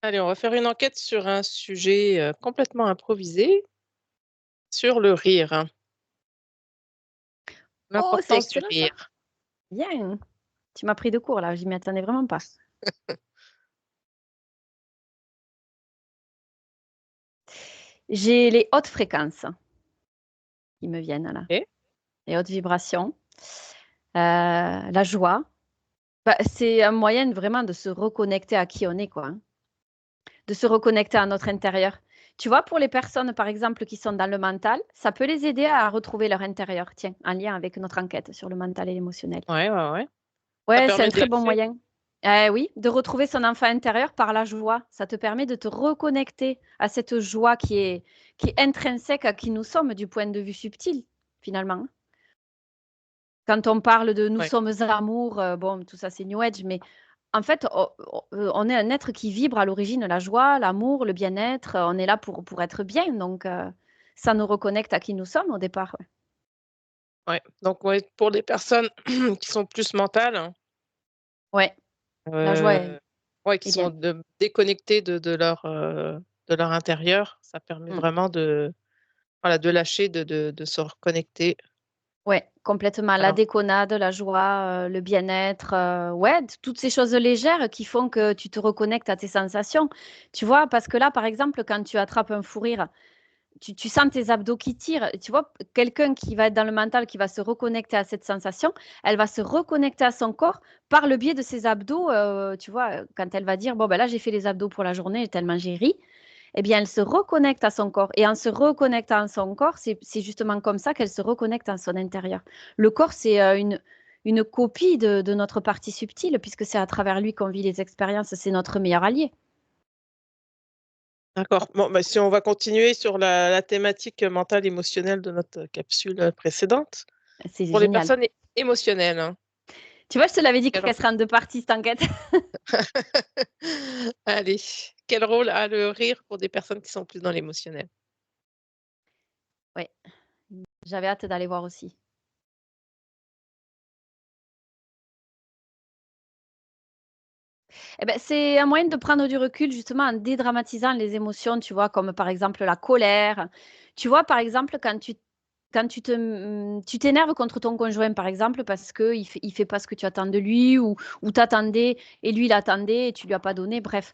Allez, on va faire une enquête sur un sujet, complètement improvisé, sur le rire, hein, Oh, c'est l'importance du excellent ça. rire. Bien. Tu m'as pris de court là, j'y m'y attendais vraiment pas. J'ai les hautes fréquences qui me viennent là, OK. les hautes vibrations, la joie. Bah, c'est un moyen vraiment de se reconnecter à qui on est quoi, hein, de se reconnecter à notre intérieur. Tu vois, pour les personnes, par exemple, qui sont dans le mental, ça peut les aider à retrouver leur intérieur, tiens, en lien avec notre enquête sur le mental et l'émotionnel. Ouais, ouais, ouais. Ça Ouais, c'est permet un d'y très bon accéder. moyen. Oui, de retrouver son enfant intérieur par la joie. Ça te permet de te reconnecter à cette joie qui est intrinsèque à qui nous sommes du point de vue subtil, finalement, hein. Quand on parle de «nous Ouais. sommes amour», bon, tout ça, c'est new age, mais en fait, on est un être qui vibre à l'origine la joie, l'amour, le bien-être, on est là pour être bien, donc ça nous reconnecte à qui nous sommes au départ, ouais. Ouais. Donc ouais, pour les personnes qui sont plus mentales, Ouais, la joie est heu, ouais, qui est sont bien. déconnectées de leur intérieur, ça permet Mmh. vraiment de voilà, de lâcher, de se reconnecter Ouais, complètement. à La l'in déconnade, la joie, le bien-être, ouais, toutes ces choses légères qui font que tu te reconnectes à tes sensations. Tu vois? Parce que là, par exemple, quand tu attrapes un fou rire, tu sens tes abdos qui tirent. Tu vois? Quelqu'un qui va être dans le mental, qui va se reconnecter à cette sensation, elle va se reconnecter à son corps par le biais de ses abdos, tu vois? Quand elle va dire: «Bon, ben, là, j'ai fait les abdos pour la journée tellement j'ai ri», eh bien, elle se reconnecte à son corps et en se reconnectant à son corps, c'est justement comme ça qu'elle se reconnecte à son intérieur. Le corps, c'est, une copie de notre partie subtile puisque c'est à travers lui qu'on vit les expériences, c'est notre meilleur allié. d'accord. Bon, bah, si on va continuer sur la thématique mentale émotionnelle de notre capsule, précédente. C'est Pour les génial. personnes émotionnelles, hein. Tu vois, je te l'avais dit Quel qu'elle serait en 2 parties cette enquête. allez, quel rôle a le rire pour des personnes qui sont plus dans l'émotionnel? Ouais, j'avais hâte d'aller voir aussi. Eh beh, c'est un moyen de prendre du recul justement en dédramatisant les émotions, tu vois? Comme par exemple la colère. Tu vois, par exemple, tu t'énerves contre ton conjoint, par exemple, parce qu'il fait pas ce que tu attends de lui ou tu attendais et lui il attendait et tu lui as pas donné, bref.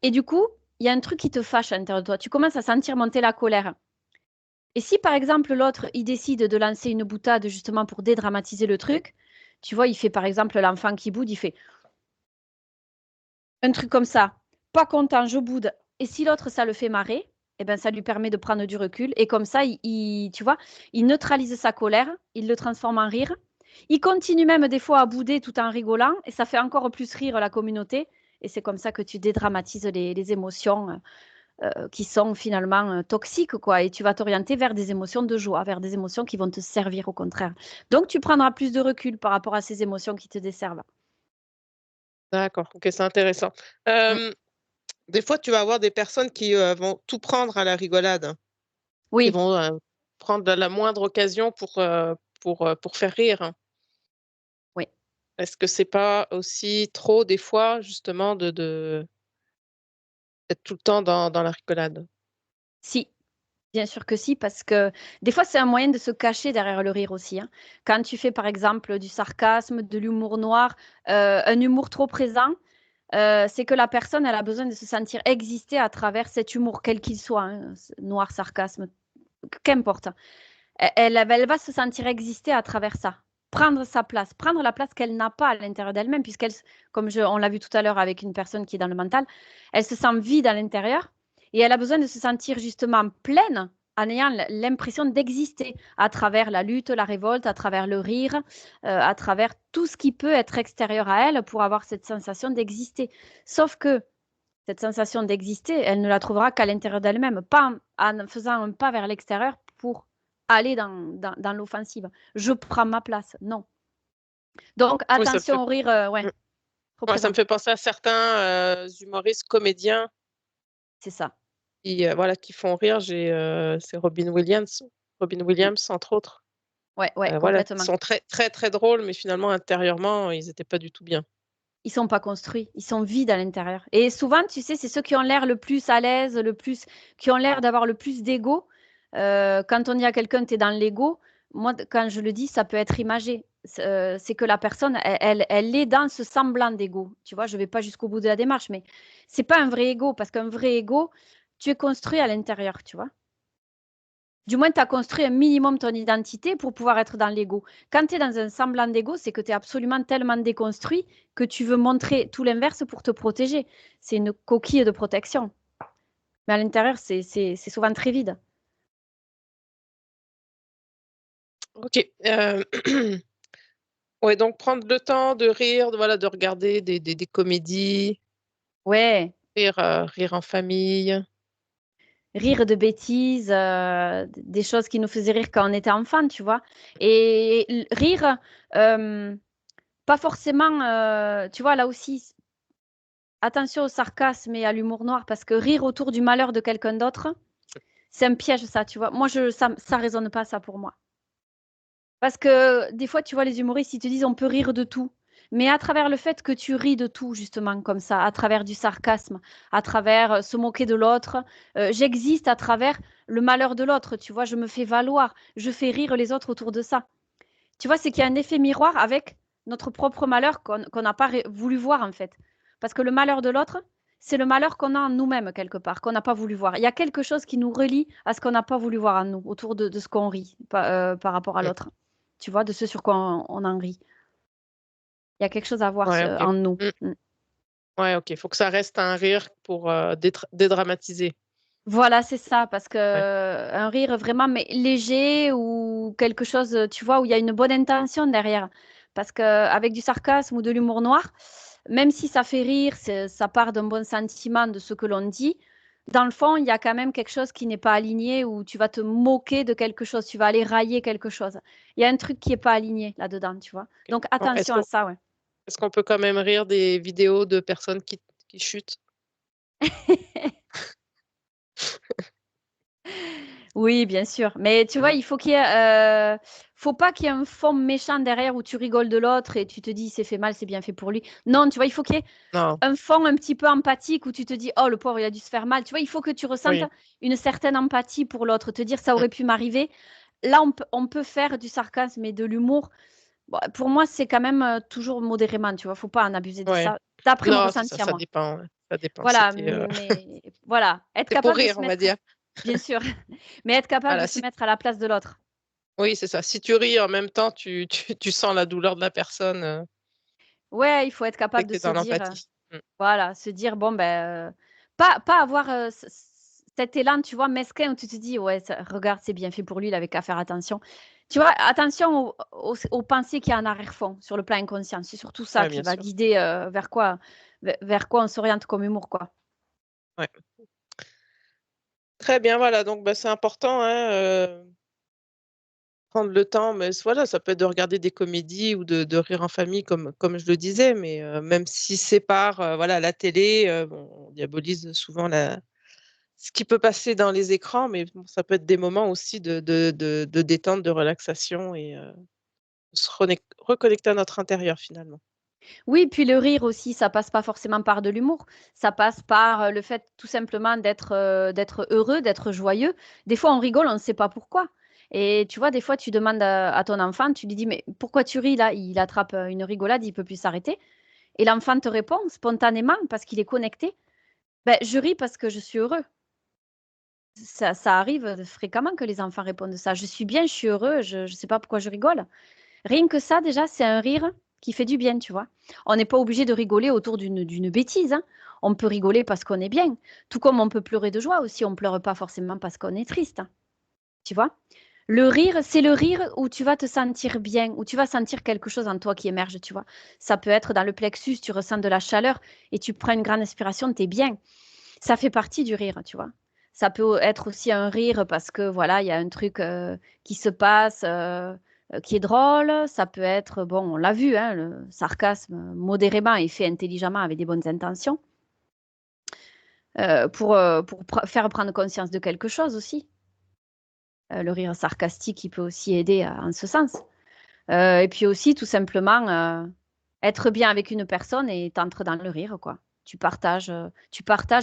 Et du coup, il y a un truc qui te fâche à l'intérieur de toi. Tu commences à sentir monter la colère. Et si, par exemple, l'autre, il décide de lancer une boutade justement pour dédramatiser le truc, tu vois, il fait par exemple l'enfant qui boude, il fait un truc comme ça, pas content, je boude et si l'autre ça le fait marrer et ben, ça lui permet de prendre du recul et comme ça il tu vois, il neutralise sa colère, il le transforme en rire. Il continue même des fois à bouder tout en rigolant et ça fait encore plus rire la communauté et c'est comme ça que tu dédramatises les émotions, qui sont finalement, toxiques quoi et tu vas t'orienter vers des émotions de joie, vers des émotions qui vont te servir au contraire. Donc tu prendras plus de recul par rapport à ces émotions qui te desservent. D'accord, OK, c'est intéressant. Mmh. Des fois, tu vas avoir des personnes qui, vont tout prendre à la rigolade, hein, qui Oui. vont, prendre la moindre occasion pour faire rire, hein. Oui. Est-ce que c'est pas aussi trop des fois justement d'être tout le temps dans la rigolade? Si. Bien sûr que si, parce que des fois, c'est un moyen de se cacher derrière le rire aussi, hein. Quand tu fais, par exemple, du sarcasme, de l'humour noir, un humour trop présent, c'est que la personne, elle a besoin de se sentir exister à travers cet humour, quel qu'il soit, hein, noir, sarcasme, qu'importe. Elle va se sentir exister à travers ça, prendre sa place, prendre la place qu'elle n'a pas à l'intérieur d'elle-même, puisqu'elle, on l'a vu tout à l'heure avec une personne qui est dans le mental, elle se sent vide à l'intérieur et elle a besoin de se sentir justement pleine en ayant l'impression d'exister à travers la lutte, la révolte, à travers le rire, à travers tout ce qui peut être extérieur à elle pour avoir cette sensation d'exister. Sauf que cette sensation d'exister, elle ne la trouvera qu'à l'intérieur d'elle-même, pas en faisant un pas vers l'extérieur pour aller dans l'offensive. Je prends ma place, non. Donc Oui, ça me fait attention au rire, ouais, mmh, trop ouais, ça présent. me fait penser à certains, humoristes comédiens C'est ça. qui, voilà, qui font rire. C'est Robin Mmh. Williams entre autres. Ouais, ouais, Voilà, qui complètement. sont très, très, très drôles, mais finalement intérieurement, ils étaient pas du tout bien. ils sont pas construits, ils sont vides à l'intérieur. Et souvent, tu sais, c'est ceux qui ont l'air le plus à l'aise, qui ont l'air d'avoir le plus d'ego. Quand on dit à quelqu'un, tu es dans l'ego, moi, quand je le dis, ça peut être imagé. C'est que la personne, elle est dans ce semblant d'ego. Tu vois, je ne vais pas jusqu'au bout de la démarche, mais c'est pas un vrai ego, parce qu'un vrai ego, tu es construit à l'intérieur, tu vois. Du moins, tu as construit un minimum ton identité pour pouvoir être dans l'ego. Quand tu es dans un semblant d'ego, c'est que tu es absolument tellement déconstruit que tu veux montrer tout l'inverse pour te protéger. C'est une coquille de protection. Mais à l'intérieur, c'est souvent très vide. Ok. Ouais, donc prendre le temps de rire, voilà, de regarder des comédies, Ouais, rire en famille. rire de bêtises, des choses qui nous faisaient rire quand on était enfant, tu vois. Et rire, euh, pas forcément, tu vois, là aussi, attention au sarcasme et à l'humour noir, parce que rire autour du malheur de quelqu'un d'autre, c'est un piège, ça, tu vois. Moi, ça résonne pas, ça, pour moi. Parce que des fois, tu vois, les humoristes, ils te disent on peut rire de tout. Mais à travers le fait que tu ris de tout, justement, comme ça, à travers du sarcasme, à travers se moquer de l'autre, j'existe à travers le malheur de l'autre, tu vois, je me fais valoir, je fais rire les autres autour de ça. Tu vois, c'est qu'il y a un effet miroir avec notre propre malheur qu'on n'a pas voulu voir, en fait. Parce que le malheur de l'autre, c'est le malheur qu'on a en nous-mêmes, quelque part, qu'on n'a pas voulu voir. Il y a quelque chose qui nous relie à ce qu'on n'a pas voulu voir en nous, autour de ce qu'on rit par rapport à Mm. l'autre. Tu vois, de ce sur quoi on en rit. Il y a quelque chose à voir Ouais, ok. en nous. Mm. Mm. Ouais, ok. Faut que ça reste un rire pour dédramatiser. Voilà, c'est ça, parce que Ouais. un rire vraiment mais léger ou quelque chose, tu vois, où il y a une bonne intention derrière. Parce qu'avec du sarcasme ou de l'humour noir, même si ça fait rire, ça part d'un bon sentiment de ce que l'on dit, dans le fond, il y a quand même quelque chose qui n'est pas aligné, où tu vas te moquer de quelque chose, tu vas aller railler quelque chose. Il y a un truc qui n'est pas aligné là-dedans, tu vois. Ok. Donc Bon, attention à ça, ouais. est-ce qu'on peut quand même rire des vidéos de personnes qui chutent? Oui, bien sûr. Mais tu vois, Mm. il faut faut pas qu'il y ait un fond méchant derrière où tu rigoles de l'autre et tu te dis c'est fait mal, c'est bien fait pour lui. Non, tu vois, il faut qu'il y ait Non, un fond un petit peu empathique où tu te dis oh le pauvre, il a dû se faire mal. Tu vois, il faut que tu ressentes oui. une certaine empathie pour l'autre, te dire ça Mm. aurait pu m'arriver. Là, on peut faire du sarcasme et de l'humour. Bon, pour moi, c'est quand même toujours modérément, tu vois, faut pas en abuser de Ouais. ça. D'après mon Non, c'est ça, ressenti à ça moi. dépend. Ouais. Ça dépend. Voilà, mais voilà, être C'est pour capable de rire, se on va mettre, dire. bien sûr, mais être capable de Voilà. se mettre à la place de l'autre. Oui, c'est ça. Si tu ris en même temps, tu sens la douleur de la personne, Ouais, il faut être c'est capable que de tu es se dans dire, l'empathie. Mm. voilà, se dire, bon, ben, pas avoir cet élan, tu vois, mesquin où tu te dis, ouais, regarde, c'est bien fait pour lui, il avait qu'à faire attention. Tu vois, attention aux pensées qu'il y a en arrière-fond, sur le plan inconscient. C'est surtout ça Ouais, qui bien va sûr. guider vers quoi on s'oriente comme humour, quoi. Ouais. Très bien, voilà. Donc, bah, c'est important, hein, prendre le temps. Mais voilà, ça peut être de regarder des comédies ou de rire en famille, comme je le disais. Mais même si c'est par voilà, la télé, bon, on diabolise souvent ce qui peut passer dans les écrans, mais bon, ça peut être des moments aussi de détente, de relaxation et se reconnecter à notre intérieur finalement. Oui, puis le rire aussi, ça passe pas forcément par de l'humour. Ça passe par le fait tout simplement d'être heureux, d'être joyeux. Des fois, on rigole, on ne sait pas pourquoi. Et tu vois, des fois, tu demandes à ton enfant, tu lui dis, mais pourquoi tu ris là? Il attrape une rigolade, il peut plus s'arrêter. Et l'enfant te répond spontanément parce qu'il est connecté. Ben, je ris parce que je suis heureux. Ça arrive fréquemment que les enfants répondent ça. Je suis bien, je suis heureux, je ne sais pas pourquoi je rigole. Rien que ça, déjà, c'est un rire qui fait du bien, tu vois. On n'est pas obligé de rigoler autour d'une bêtise, hein. On peut rigoler parce qu'on est bien. Tout comme on peut pleurer de joie aussi. On ne pleure pas forcément parce qu'on est triste, hein, tu vois. Le rire, c'est le rire où tu vas te sentir bien, où tu vas sentir quelque chose en toi qui émerge, tu vois. Ça peut être dans le plexus, tu ressens de la chaleur et tu prends une grande inspiration, tu es bien. Ça fait partie du rire, tu vois. Ça peut être aussi un rire parce que voilà, il y a un truc qui se passe qui est drôle. Ça peut être, bon, on l'a vu, hein, le sarcasme modérément et fait intelligemment avec des bonnes intentions pour faire prendre conscience de quelque chose aussi. Le rire sarcastique, il peut aussi aider en ce sens. Et puis aussi, tout simplement, être bien avec une personne et t'entres dans le rire, quoi. Tu partages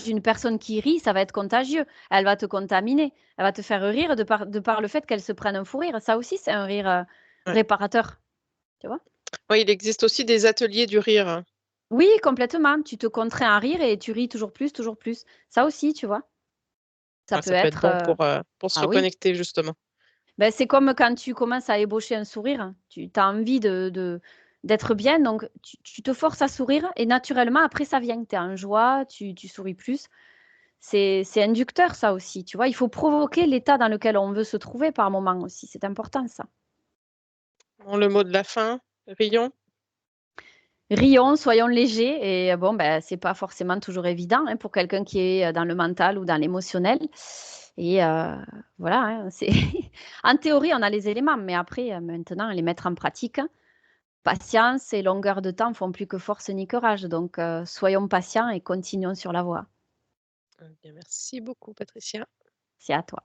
une personne qui rit, ça va être contagieux. Elle va te contaminer. Elle va te faire rire de par le fait qu'elle se prenne un fou rire. Ça aussi, c'est un rire Ouais. réparateur, tu vois? Ouais, il existe aussi des ateliers du rire, hein. Oui, complètement. Tu te contrains à rire et tu ris toujours plus, toujours plus. Ça aussi, tu vois? Ça Ouais, peut ça peut être être, bon pour se ah oui. reconnecter, justement. Ben, c'est comme quand tu commences à ébaucher un sourire, tu as envie d'être bien, donc tu te forces à sourire et naturellement, après, ça vient. Tu es en joie, tu souris plus. C'est inducteur, ça aussi, tu vois. Il faut provoquer l'état dans lequel on veut se trouver par moment aussi. C'est important, ça. Bon, le mot de la fin, rions. Rions, soyons légers et bon, ben, c'est pas forcément toujours évident hein, pour quelqu'un qui est dans le mental ou dans l'émotionnel. Et voilà, hein, c'est en théorie, on a les éléments, mais après, maintenant, les mettre en pratique, patience et longueur de temps font plus que force ni que rage. Donc, soyons patients et continuons sur la voie. Eh bien, merci beaucoup, Patricia. C'est à toi.